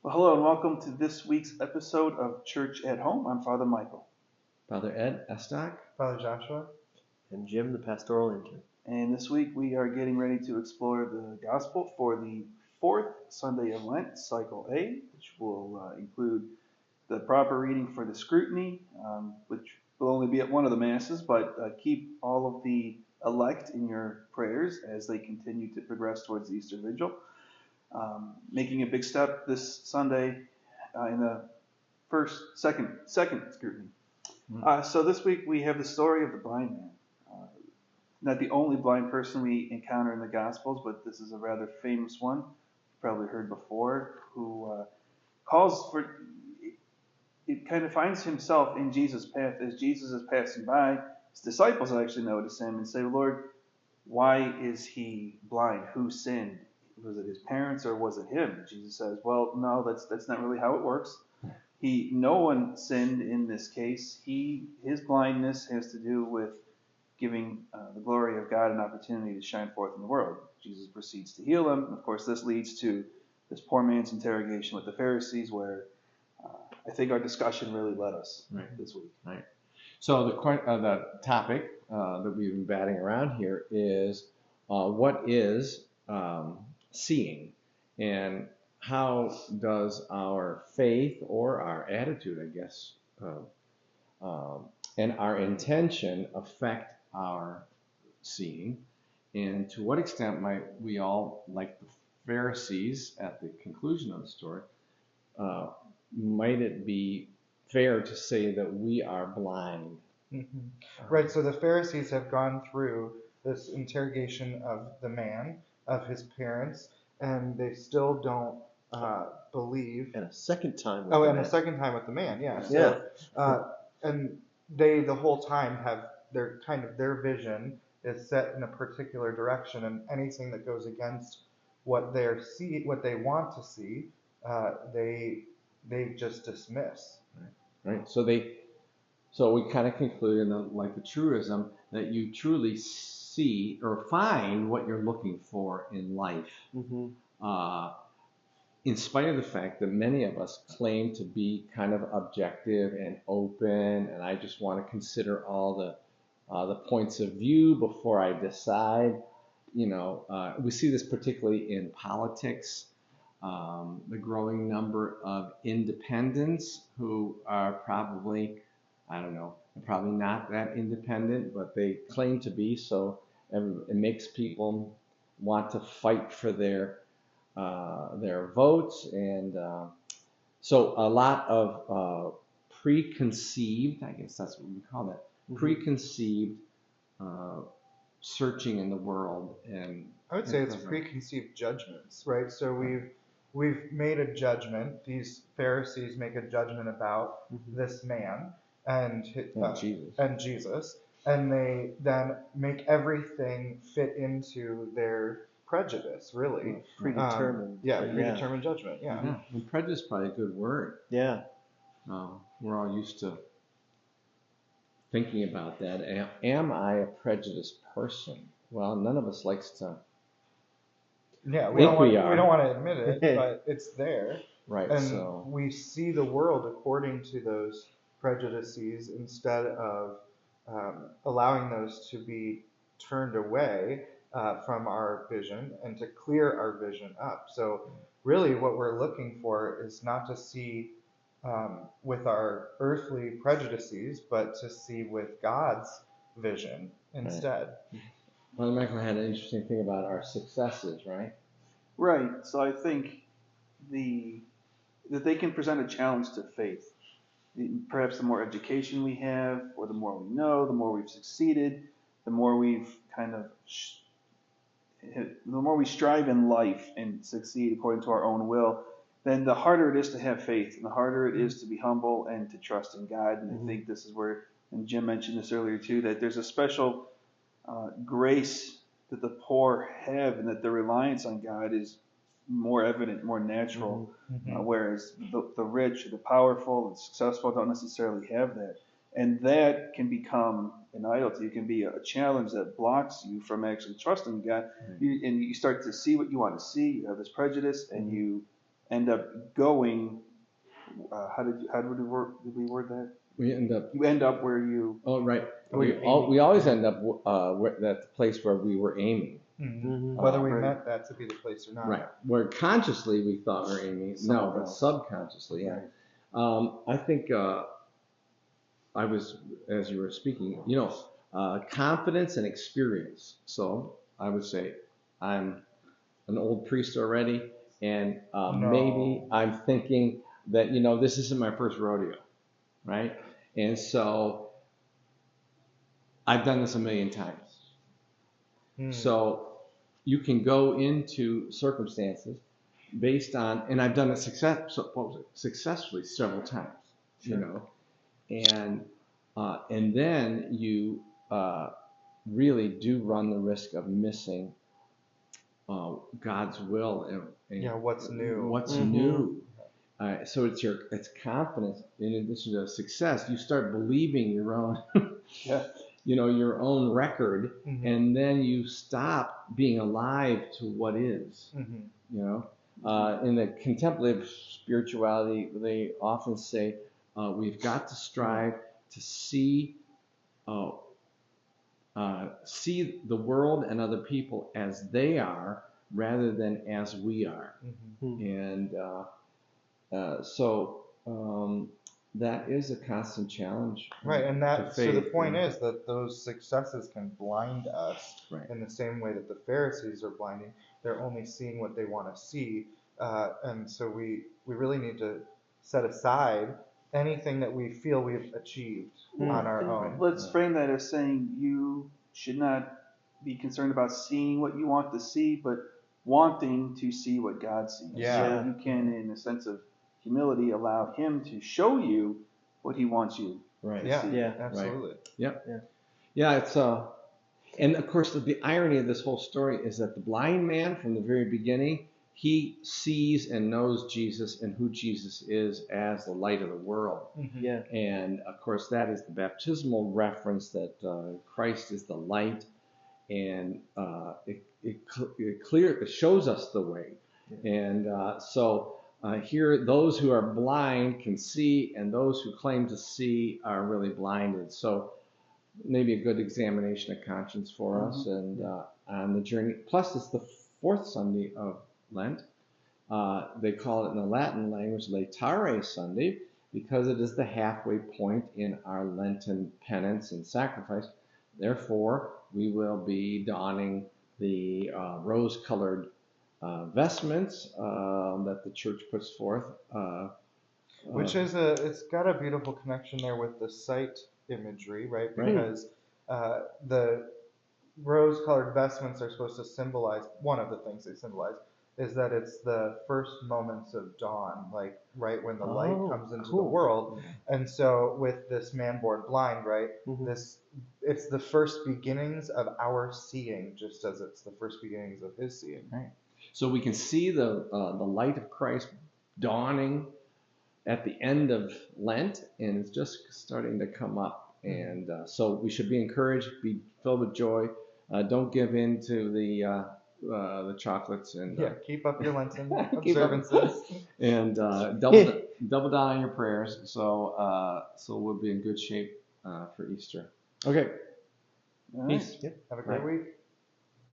Well, hello and welcome to this week's episode of Church at Home. I'm Father Michael. Father Ed Estock. Father Joshua. And Jim, the pastoral intern. And this week we are getting ready to explore the Gospel for the fourth Sunday of Lent, Cycle A, which will include the proper reading for the scrutiny, which will only be at one of the Masses, but keep all of the elect in your prayers as they continue to progress towards the Easter Vigil. Making a big step this Sunday in the second scrutiny. So this week we have the story of the blind man. Not the only blind person we encounter in the Gospels, but this is a rather famous one, you've probably heard before, who calls for, it kind of finds himself in Jesus' path. As Jesus is passing by, his disciples actually notice him and say, Lord, why is he blind? Who sinned? Was it his parents or was it him? Jesus says, well, no, that's not really how it works. No one sinned in this case. His blindness has to do with giving the glory of God an opportunity to shine forth in the world. Jesus proceeds to heal him. And of course, this leads to this poor man's interrogation with the Pharisees, where I think our discussion really led us this week. Right. So the topic that we've been batting around here is what is seeing, and how does our faith or our attitude, I guess, and our intention affect our seeing, and to what extent might we all, like the Pharisees at the conclusion of the story, might it be fair to say that we are blind? Mm-hmm. Right, so the Pharisees have gone through this interrogation of the man, of his parents, and they still don't believe. And a second time with a man. second time with the man, yeah. So, and they the whole time have their vision is set in a particular direction, and anything that goes against what they want to see, they just dismiss. Right. So we kind of conclude in like the truism that you truly see or find what you're looking for in life. Mm-hmm. In spite of the fact that many of us claim to be kind of objective and open, and I just want to consider all the points of view before I decide. We see this particularly in politics. The growing number of independents who are probably not that independent, but they claim to be. So it makes people want to fight for their votes, and so a lot of preconceived, I guess that's what we call that, preconceived searching in the world. And I would say it's preconceived judgments, right? So we've made a judgment. These Pharisees make a judgment about this man and Jesus, and they then make everything fit into their prejudice, really. Predetermined. Predetermined judgment, yeah. Yeah. And prejudice is probably a good word. Yeah. We're all used to thinking about that. Am I a prejudiced person? Well, none of us likes to. Yeah, we don't want to admit it, but it's there. Right. And so we see the world according to those prejudices instead of allowing those to be turned away from our vision and to clear our vision up. So really what we're looking for is not to see with our earthly prejudices, but to see with God's vision instead. Right. Well, Michael had an interesting thing about our successes, right? Right. So I think that they can present a challenge to faith. Perhaps the more education we have, or the more we know, the more we've succeeded, the more we've the more we strive in life and succeed according to our own will, then the harder it is to have faith, and the harder it is to be humble and to trust in God. And I think this is where, and Jim mentioned this earlier too, that there's a special grace that the poor have, and that their reliance on God is more evident, more natural, whereas the rich, the powerful, and successful don't necessarily have that. And that can become an idol to you. It can be a challenge that blocks you from actually trusting God. And you start to see what you want to see. You have this prejudice, and you end up going. How did we word that? We end up. You end up where you. Oh, right. Where We always end up at the place where we were aiming. Whether we Right. meant that to be the place or not. Right. Where consciously we thought we were aiming. No, Somewhere but else. subconsciously, yeah. I think I was, as you were speaking, confidence and experience. So I would say I'm an old priest already, and maybe I'm thinking that, this isn't my first rodeo, right? And so I've done this a million times. So you can go into circumstances based on, and I've done it successfully several times, and then you really do run the risk of missing God's will and what's new. What's new. So it's confidence in addition to success. You start believing your own, your own record, and then you stop being alive to what is. In the contemplative spirituality, they often say we've got to strive to see the world and other people as they are rather than as we are. And so that is a constant challenge. Right, and to faith, so the point is that those successes can blind us Right. in the same way that the Pharisees are blinding. They're only seeing what they want to see, and so we really need to set aside anything that we feel we've achieved on our own. Let's frame that as saying you should not be concerned about seeing what you want to see, but wanting to see what God sees. Yeah. So you can, in a sense of humility, allow Him to show you what He wants you Right. to Yeah, see. absolutely. Yeah, it's and of course the irony of this whole story is that the blind man from the very beginning, he sees and knows Jesus and who Jesus is as the light of the world. Yeah. And of course that is the baptismal reference that Christ is the light, and it shows us the way. And so here those who are blind can see, and those who claim to see are really blinded. So maybe a good examination of conscience for us and on the journey. Plus, it's the fourth Sunday of Lent. They call it in the Latin language Laetare Sunday because it is the halfway point in our Lenten penance and sacrifice. Therefore, we will be donning the rose-colored vestments that the Church puts forth. Which is it's got a beautiful connection there with the sight imagery, right? Because the rose-colored vestments are supposed to symbolize, one of the things they symbolize is that it's the first moments of dawn, like right when the light comes into the world. And so with this man born blind, right, it's the first beginnings of our seeing, just as it's the first beginnings of his seeing. Right. So we can see the light of Christ dawning at the end of Lent, and it's just starting to come up. And so we should be encouraged, be filled with joy. Don't give in to the chocolates, and keep up your Lenten observances, and double down on your prayers. So we'll be in good shape for Easter. Okay. All right. Peace. Have a great week.